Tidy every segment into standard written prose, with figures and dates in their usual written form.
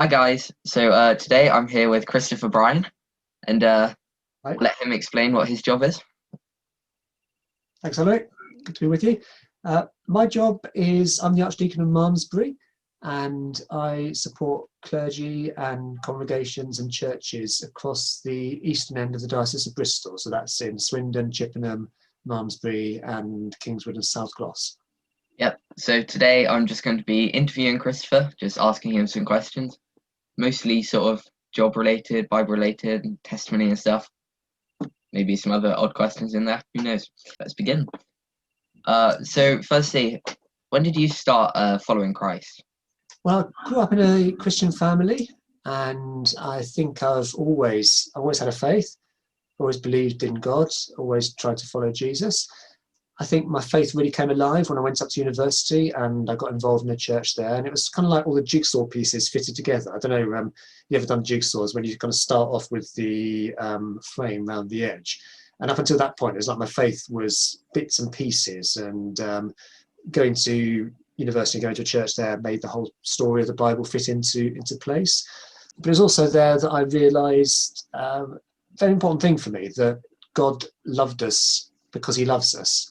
Hi guys. Today I'm here with Christopher Bryan, and Right. let him explain what his job is. Thanks, Alaric. Good to be with you. My job is I'm the Archdeacon of Malmesbury, and I support clergy and congregations and churches across the eastern end of the Diocese of Bristol. So that's in Swindon, Chippenham, Malmesbury, and Kingswood and South Gloss. Yep. So today I'm just going to be interviewing Christopher, just asking him some questions, mostly sort of job related, Bible related, and testimony and stuff. Maybe some other odd questions in there. Who knows? Let's begin. So firstly, when did you start following Christ? Well, I grew up in a Christian family, and I think I've always had a faith, always believed in God, always tried to follow Jesus. I think my faith really came alive when I went up to university and I got involved in a church there, and it was kind of like all the jigsaw pieces fitted together. I don't know, you ever done jigsaws when you kind of start off with the frame around the edge, and up until that point it was like my faith was bits and pieces, and going to university, going to a church there made the whole story of the Bible fit into place. But it was also there that I realised a very important thing for me, that God loved us because he loves us.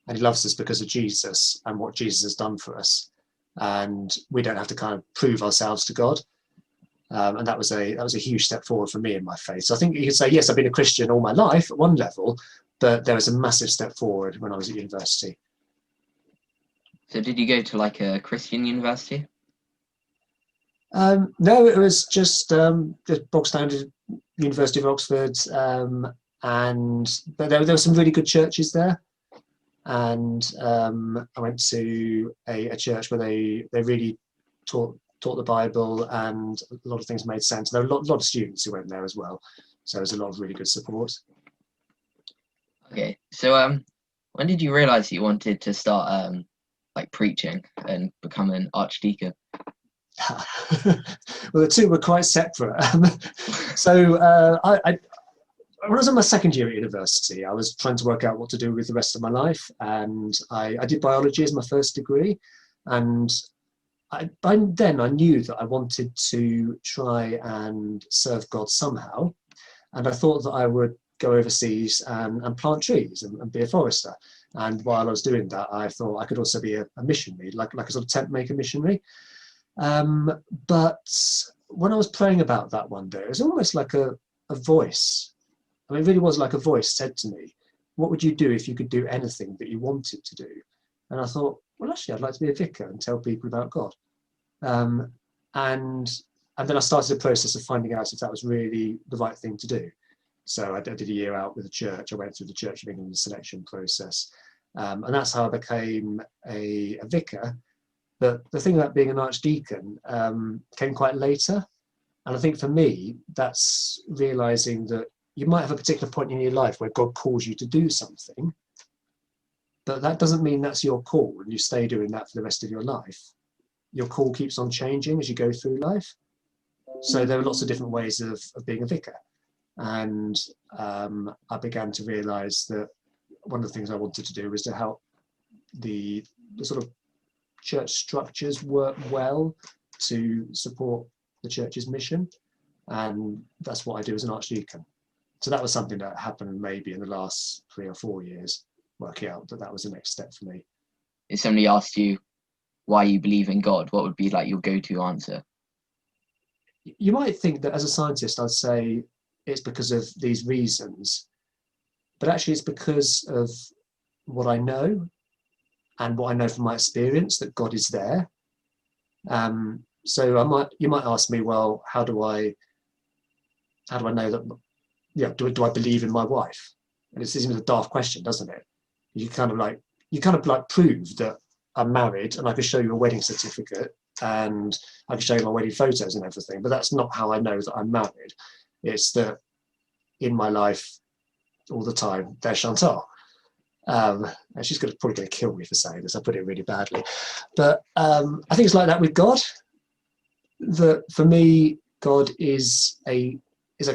And he loves us because of Jesus and what Jesus has done for us. And we don't have to kind of prove ourselves to God. And that was a huge step forward for me in my faith. So I think you could say, yes, I've been a Christian all my life at one level, but there was a massive step forward when I was at university. So did you go to like a Christian university? No, it was just the bog standard University of Oxford. But there were some really good churches there. And I went to a church where they really taught the Bible, and a lot of things made sense. There were a lot of students who went there as well, so there was a lot of really good support. Okay, so when did you realize you wanted to start like preaching and become an archdeacon? Well, the two were quite separate. When I was in my second year at university, I was trying to work out what to do with the rest of my life, and I did biology as my first degree, and by then I knew that I wanted to try and serve God somehow, and I thought that I would go overseas and plant trees and be a forester. And while I was doing that, I thought I could also be a missionary, like a sort of tent maker missionary. But when I was praying about that one day, it was almost like a voice. I mean, it really was like a voice said to me, what would you do if you could do anything that you wanted to do? And I thought, well, actually, I'd like to be a vicar and tell people about God. And then I started a process of finding out if that was really the right thing to do. So I did a year out with the church. I went through the Church of England selection process. And that's how I became a vicar. But the thing about being an archdeacon came quite later. And I think for me, that's realising that you might have a particular point in your life where God calls you to do something, but that doesn't mean that's your call and you stay doing that for the rest of your life. Your call keeps on changing as you go through life. So there are lots of different ways of being a vicar. And I began to realise that one of the things I wanted to do was to help the sort of church structures work well to support the church's mission. And that's what I do as an archdeacon. So that was something that happened maybe in the last 3 or 4 years, working out that was the next step for me. If somebody asked you why you believe in God, what would be like your go-to answer? You might think that as a scientist, I'd say it's because of these reasons, but actually it's because of what I know and what I know from my experience that God is there. So you might ask me, well, how do I know that? Yeah, do I believe in my wife? And it seems a daft question, doesn't it? You kind of like prove that I'm married, and I could show you a wedding certificate and I could show you my wedding photos and everything, but that's not how I know that I'm married. It's that in my life all the time, there's Chantal. And she's probably going to kill me for saying this. I put it really badly. But I think it's like that with God. That for me, God is a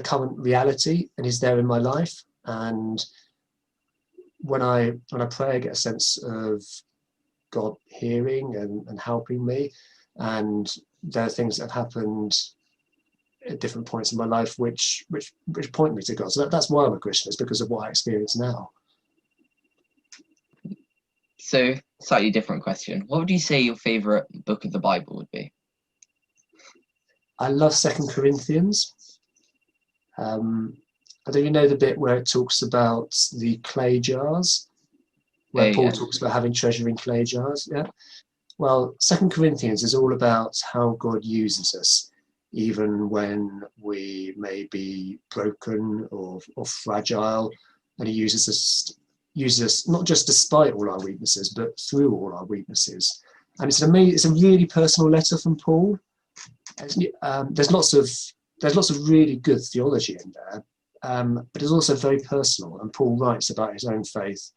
current reality and is there in my life. And when I pray, I get a sense of God hearing and helping me. And there are things that have happened at different points in my life which point me to God. So that's why I'm a Christian, is because of what I experience now. So, slightly different question. What would you say your favorite book of the Bible would be? I love 2 Corinthians. I don't you know the bit where it talks about the clay jars, Oh, where Paul yeah. talks about having treasure in clay jars. Yeah. Well, 2 Corinthians is all about how God uses us, even when we may be broken or fragile, and He uses us not just despite all our weaknesses, but through all our weaknesses. And it's a really personal letter from Paul. There's lots of really good theology in there, but it's also very personal. And Paul writes about his own faith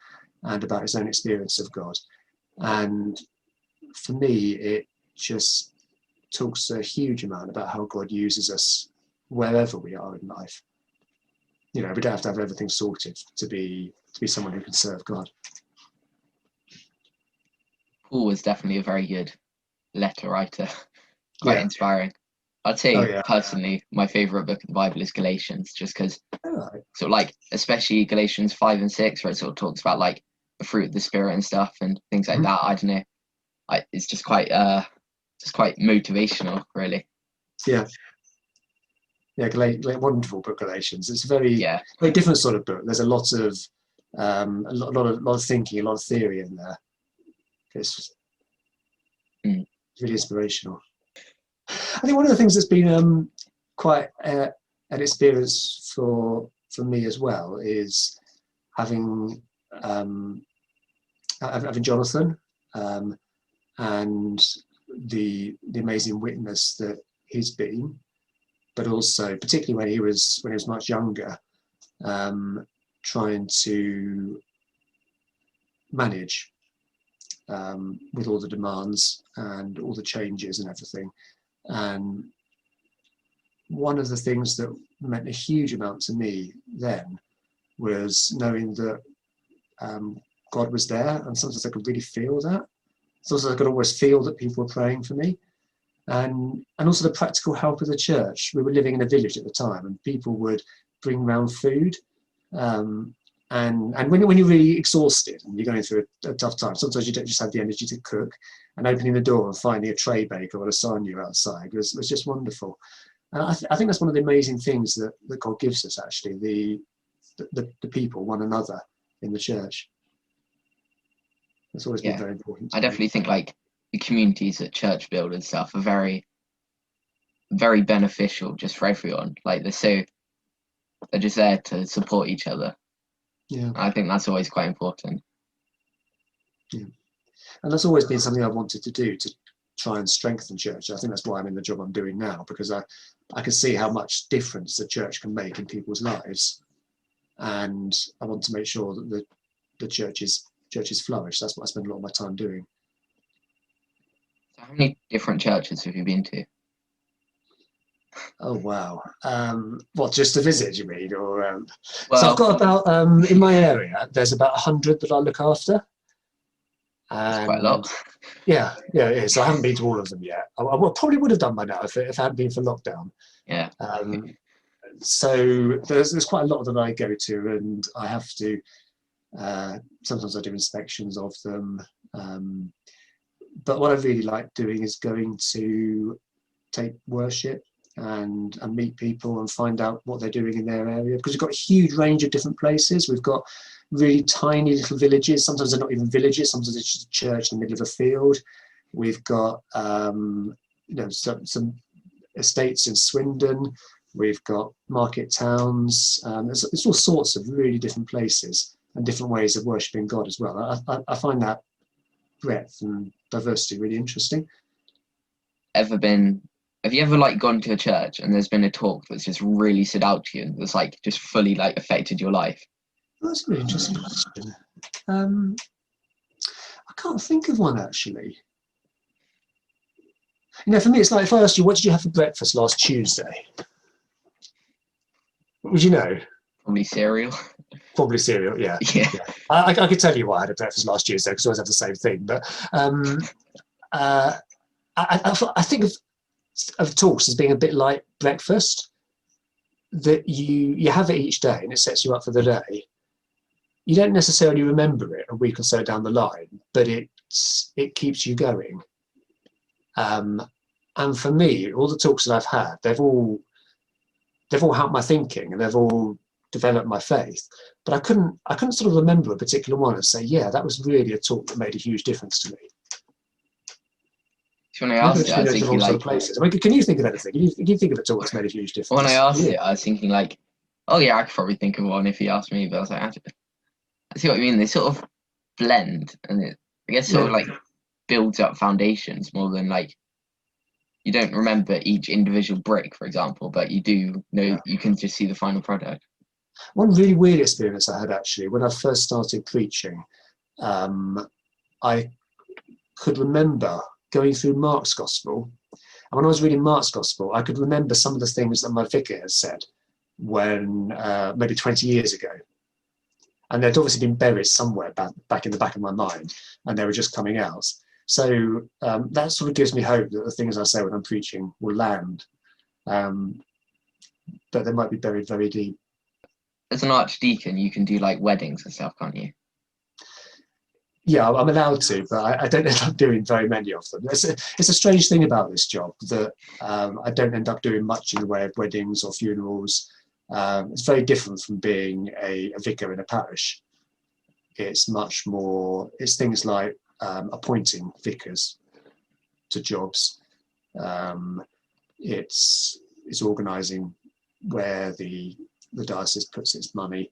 and about his own experience of God. And for me, it just talks a huge amount about how God uses us wherever we are in life. We don't have to have everything sorted to be someone who can serve God. Paul was definitely a very good letter writer, quite Yeah. inspiring. I'd say Oh, yeah. personally, my favorite book of the Bible is Galatians, just because Oh, sort of like, especially Galatians 5 and 6, where it sort of talks about like the fruit of the spirit and stuff and things like that. I don't know. It's just quite motivational, really. yeah. Yeah, wonderful book, Galatians. It's a very different sort of book. There's a lot of thinking, a lot of theory in there. It's really inspirational. I think one of the things that's been quite an experience for me as well is having Jonathan and the amazing witness that he's been, but also particularly when he was much younger, trying to manage with all the demands and all the changes and everything. And one of the things that meant a huge amount to me then was knowing that God was there, and sometimes I could really feel that. Sometimes I could always feel that people were praying for me. And also the practical help of the church. We were living in a village at the time, and people would bring round food. And when you're really exhausted and you're going through a tough time, sometimes you don't just have the energy to cook. And opening the door and finding a tray bake or a lasagna outside was just wonderful. And I think that's one of the amazing things that God gives us, actually, the people, one another in the church. That's always been very important. I definitely think like the communities that church build and stuff are very, very beneficial just for everyone. Like they're just there to support each other. Yeah. I think that's always quite important. Yeah. And that's always been something I've wanted to do, to try and strengthen church. I think that's why I'm in the job I'm doing now, because I can see how much difference the church can make in people's lives. And I want to make sure that the churches flourish. That's what I spend a lot of my time doing. So how many different churches have you been to? Oh wow! What, just to visit, you mean? Or well, so I've got about in my area. There's about 100 that I look after. That's quite a lot. Yeah, it is. I haven't been to all of them yet. I probably would have done by now if it hadn't been for lockdown. Yeah. So there's quite a lot that I go to, and I have to. Sometimes I do inspections of them. But what I really like doing is going to take worship and meet people and find out what they're doing in their area, because we've got a huge range of different places. We've got really tiny little villages. Sometimes they're not even villages. Sometimes it's just a church in the middle of a field. We've got some estates in Swindon. We've got market towns. There's all sorts of really different places and different ways of worshipping God as well. I find that breadth and diversity really interesting. Have you ever like gone to a church and there's been a talk that's just really stood out to you and that's like just fully like affected your life? Well, that's a really interesting question. I can't think of one, actually. For me, it's like if I asked you, what did you have for breakfast last Tuesday? Would you know? Probably cereal. Probably cereal, yeah. Yeah. I could tell you what I had at breakfast last Tuesday, because I always have the same thing. But I think of of talks as being a bit like breakfast, that you have it each day and it sets you up for the day. You don't necessarily remember it a week or so down the line, but it keeps you going. And for me, all the talks that I've had, they've all helped my thinking and they've all developed my faith. But I couldn't sort of remember a particular one and say, yeah, that was really a talk that made a huge difference to me. So when I Maybe asked it's it, I been was to the thinking wrong sort like, of places. I mean, can you think of anything? Can you think of a talk that's made a huge difference? when I asked Yeah. it, I was thinking like, oh yeah, I could probably think of one if he asked me. But I was like, I see what you mean. They sort of blend, and I guess sort of like builds up foundations more than like you don't remember each individual brick, for example, but you do know you can just see the final product. One really weird experience I had actually when I first started preaching, I could remember going through Mark's Gospel. And when I was reading Mark's Gospel, I could remember some of the things that my vicar had said when maybe 20 years ago. And they'd obviously been buried somewhere back in the back of my mind, and they were just coming out. So that sort of gives me hope that the things I say when I'm preaching will land, but they might be buried very deep. As an archdeacon, you can do like weddings and stuff, can't you? Yeah, I'm allowed to, but I don't end up doing very many of them. It's a strange thing about this job that I don't end up doing much in the way of weddings or funerals. It's very different from being a vicar in a parish. It's much more, it's things like appointing vicars to jobs. It's organising where the diocese puts its money.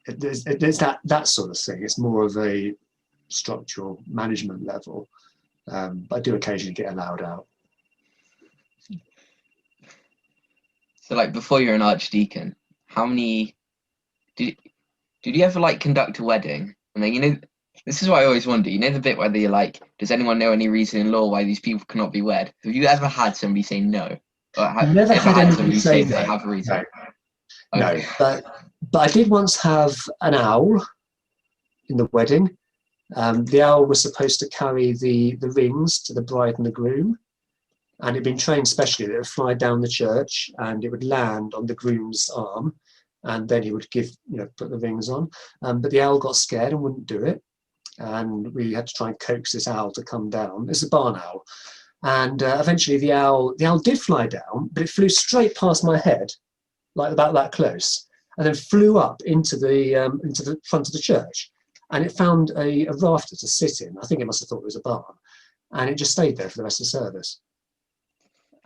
There's that sort of thing. It's more of a structural management level, but I do occasionally get allowed out. So like before you're an archdeacon, how many did you ever like conduct a wedding? And then this is what I always wonder. You know the bit where you're like, does anyone know any reason in law why these people cannot be wed? Have you ever had somebody say no? Or Never ever had had anybody somebody say say they no. have a reason? No, Okay. but I did once have an owl in the wedding. The owl was supposed to carry the rings to the bride and the groom, and it had been trained specially that it would fly down the church and it would land on the groom's arm, and then he would put the rings on. But the owl got scared and wouldn't do it, and we had to try and coax this owl to come down. It's a barn owl, and eventually the owl did fly down, but it flew straight past my head, like about that close, and then flew up into the front of the church, and it found a rafter to sit in. I think it must have thought it was a barn, and it just stayed there for the rest of the service.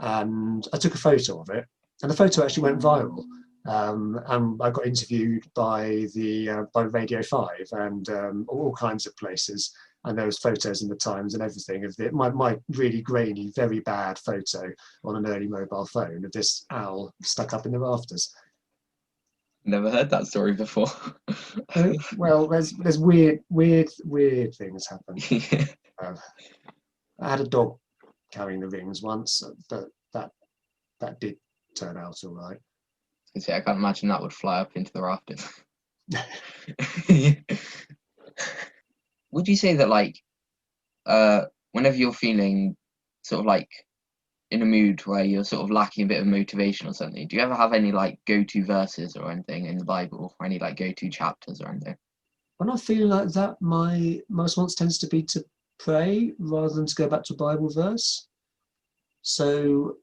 And I took a photo of it, and the photo actually went viral. And I got interviewed by Radio 5 and all kinds of places. And there was photos in the Times and everything of my really grainy, very bad photo on an early mobile phone of this owl stuck up in the rafters. Never heard that story before. Well, there's weird things happen. I had a dog carrying the rings once, but that did turn out all right. I can't imagine that would fly up into the rafters. Would you say that like whenever you're feeling sort of like in a mood where you're sort of lacking a bit of motivation or something, do you ever have any like go-to verses or anything in the Bible, or any like go-to chapters or anything? When I feel like that, my response tends to be to pray rather than to go back to a Bible verse. So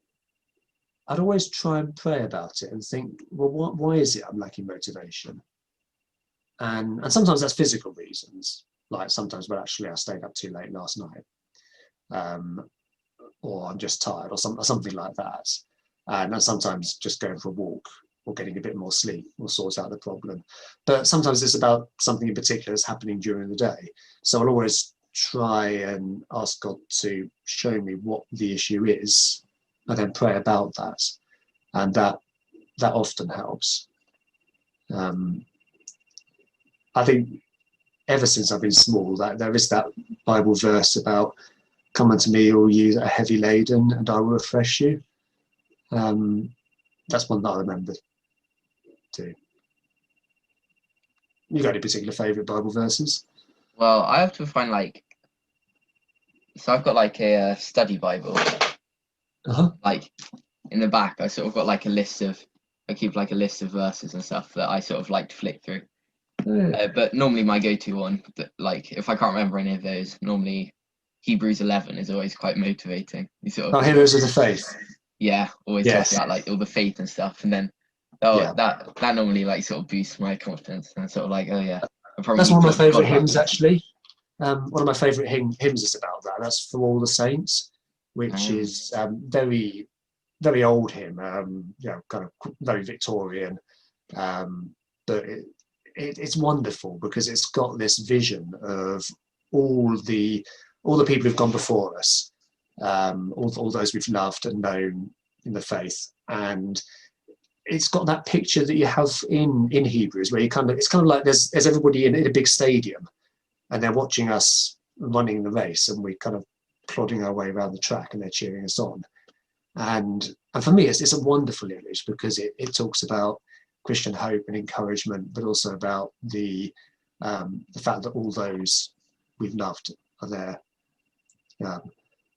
I'd always try and pray about it and think, well, why is it I'm lacking motivation? And sometimes that's physical reasons, like sometimes, well, actually, I stayed up too late last night, or I'm just tired, or something like that. And sometimes just going for a walk or getting a bit more sleep will sort out the problem. But sometimes it's about something in particular that's happening during the day. So I'll always try and ask God to show me what the issue is, and then pray about that. And that often helps. I think ever since I've been small, that there is that Bible verse about "Come unto me, all you that are heavy laden, and I will refresh you." That's one that I remember too. You got any particular favourite Bible verses? Well, I have to find like So I've got like a study Bible. Uh-huh. Like in the back, I sort of got like a list of. I keep like a list of verses and stuff that I sort of like to flick through. Yeah. But normally my go-to one, that, like if I can't remember any of those, normally Hebrews 11 is always quite motivating. You sort Oh, of, Heroes of the Faith. yeah, always talk Yes. about like all the faith and stuff, and then oh, Yeah. that normally like sort of boosts my confidence, and sort of like, oh yeah, I probably That's need one to of my have God favourite about hymns, this. actually. One of my favourite hymns is about that. That's For All the Saints, which is very, very old hymn, kind of very Victorian. But it's wonderful because it's got this vision of all the people who've gone before us, all those we've loved and known in the faith, and it's got that picture that you have in Hebrews, where it's kind of like there's everybody in a big stadium, and they're watching us running the race, and we're kind of plodding our way around the track, and they're cheering us on. And for me, it's a wonderful image because it talks about Christian hope and encouragement, but also about the fact that all those we've loved are there.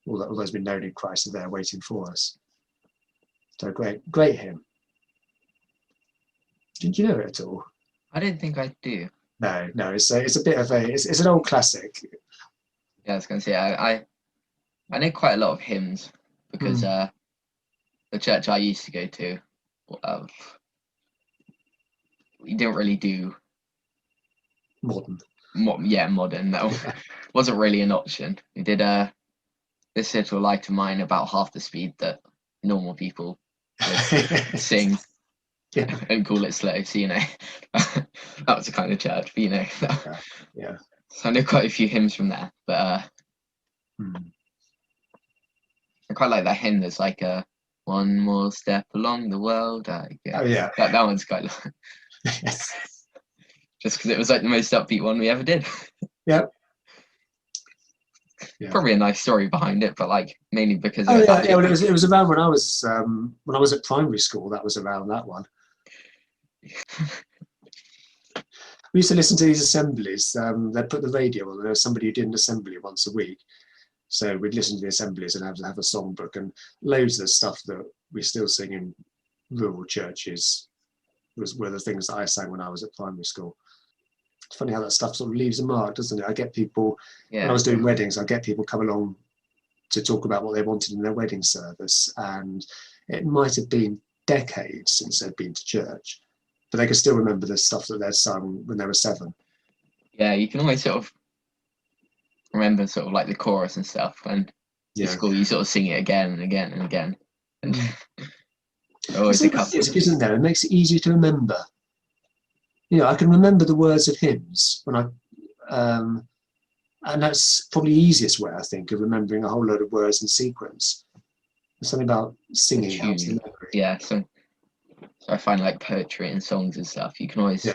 All those we've known in Christ are there waiting for us. So great hymn. Did you know it at all? I don't think I do. No. It's a bit of it's an old classic. Yeah, I was gonna say I know quite a lot of hymns because the church I used to go to, uh, we didn't really do Modern. modern. That wasn't really an option. We did this little light of mine about half the speed that normal people would sing Yeah. and call it slow. So that was the kind of church. But Yeah. So I know quite a few hymns from there. But I quite like that hymn. There's like a one more step along the world. Oh yeah. That one's quite like, Yes. just because it was like the most upbeat one we ever did. Yeah. Probably a nice story behind it, but like mainly because Oh it yeah, had yeah. Well, it was around when I was at primary school. That was around that one. We used to listen to these assemblies. They'd put the radio on. There was somebody who did an assembly once a week, so we'd listen to the assemblies and have a songbook, and loads of stuff that we still sing in rural churches were the things that I sang when I was at primary school. It's funny how that stuff sort of leaves a mark, doesn't it? I get people when I was doing weddings. I get people come along to talk about what they wanted in their wedding service, and it might have been decades since they'd been to church, but they can still remember the stuff that they'd sung when they were 7. Yeah, you can always sort of remember sort of like the chorus and stuff, and in school you sort of sing it again and again and again, and always a couple. Music, isn't there? It makes it easier to remember. I can remember the words of hymns when and that's probably the easiest way, I think, of remembering a whole load of words in sequence. There's something about singing helps the memory. Yeah, so I find like poetry and songs and stuff, you can always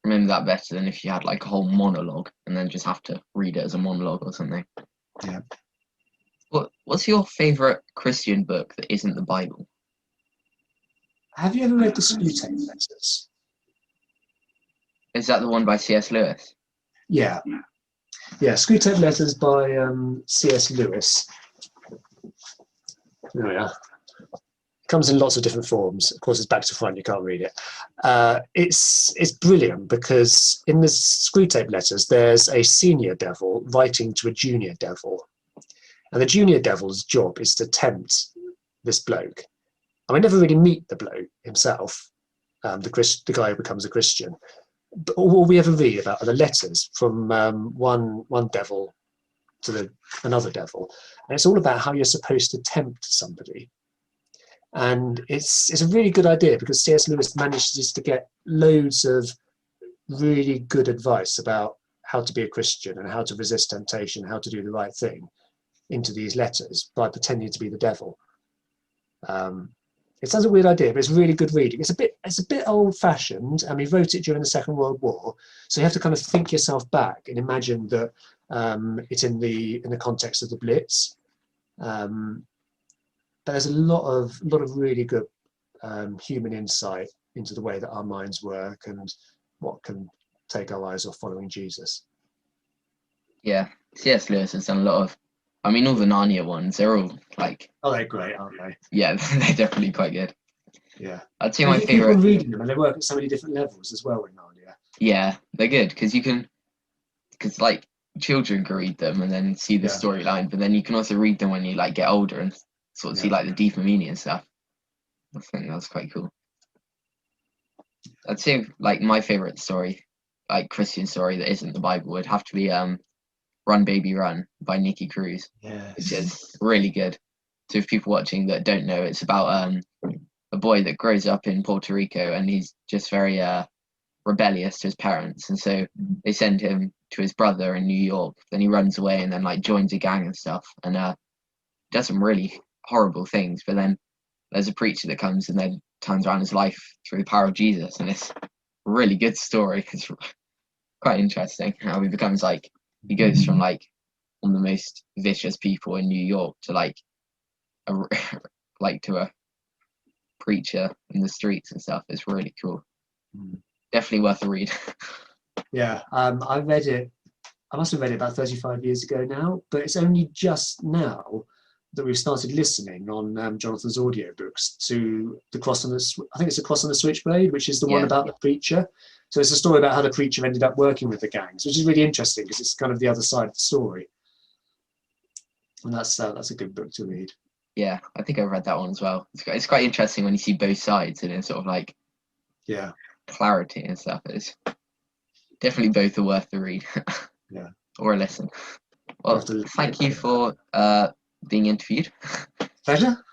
remember that better than if you had like a whole monologue and then just have to read it as a monologue or something. Yeah. What's your favourite Christian book that isn't the Bible? Have you ever read the Screwtape Letters? Is that the one by C.S. Lewis? Yeah. Yeah, Screwtape Letters by C.S. Lewis. There we are. It comes in lots of different forms. Of course, it's back to front, you can't read it. It's brilliant because in the Screwtape Letters, there's a senior devil writing to a junior devil. And the junior devil's job is to tempt this bloke. And we never really meet the bloke himself, the guy who becomes a Christian. But all we ever read about are the letters from one devil to another devil, and it's all about how you're supposed to tempt somebody. And it's a really good idea because C.S. Lewis manages to get loads of really good advice about how to be a Christian and how to resist temptation, how to do the right thing into these letters by pretending to be the devil. It sounds a weird idea, but it's really good reading. It's a bit old-fashioned, and he wrote it during the Second World War, so you have to kind of think yourself back and imagine that it's in the context of the Blitz. But there's a lot of really good human insight into the way that our minds work and what can take our eyes off following Jesus. Yeah, C.S. Lewis has done a lot of. I mean, all the Narnia ones, they're all like, Oh, they're great, aren't they? yeah, they're definitely quite good. Yeah. I'd say And my you keep favorite. on reading them, and they work at so many different levels as well in Narnia. Yeah, they're good because because like children can read them and then see the Yeah, storyline, but then you can also read them when you like get older and sort of see yeah. like the deeper meaning and stuff. I think that's quite cool. I'd say like my favorite story, like Christian story that isn't the Bible, would have to be Run Baby Run by Nikki Cruz, which Yes. is really good. So if people watching that don't know, it's about a boy that grows up in Puerto Rico and he's just very rebellious to his parents, and so they send him to his brother in New York. Then he runs away and then like joins a gang and stuff, and does some really horrible things. But then there's a preacher that comes and then turns around his life through the power of Jesus, and it's a really good story. It's quite interesting how he becomes like he goes from like one of the most vicious people in New York to like a like to a preacher in the streets and stuff. It's really cool. Definitely worth a read. Yeah, I read it. I must have read it about 35 years ago now, but it's only just now that we've started listening on Jonathan's audiobooks to the Cross on the. I think it's the Cross on the Switchblade, which is the one Yeah. about the preacher. So it's a story about how the preacher ended up working with the gangs, which is really interesting because it's kind of the other side of the story. And that's a good book to read. Yeah, I think I've read that one as well. It's quite interesting when you see both sides and it's sort of like Yeah, clarity and stuff. It's definitely both are worth the read. yeah. Or a listen. We'll Well, have to thank you for being interviewed. Pleasure.